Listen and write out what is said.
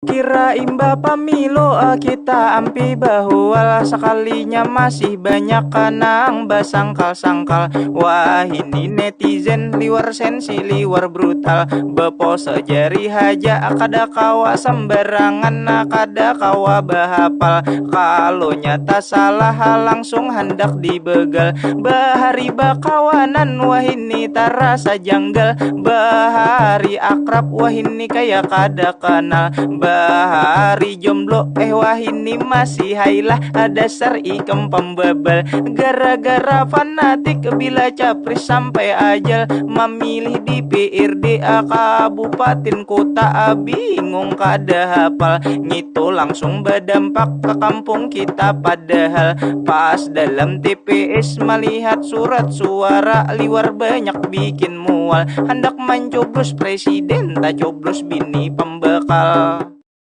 Kirain Bapak Milo kita ampi bahwa sekalinya masih banyak kanang basangkal-sangkal. Wah ini netizen liwar sensi liwar brutal, bepo sejari haja kada kawa sembarangan, kada kawa bahapal. Kalau nyata salah langsung hendak dibegal. Bahari bakawanan wah ini tarasa janggal, bahari akrab wah ini kayak kada kenal. Bahari jomblo wah ini masih hailah dasar ikam pembebal. Gara-gara fanatik bila capres sampai ajal, memilih di PRD kabupaten kota bingung kada hafal. Ngito langsung berdampak ke kampung kita, padahal pas dalam TPS melihat surat suara liwar banyak bikin mual. Hendak mencoblos presiden tak coblos bini pembekal.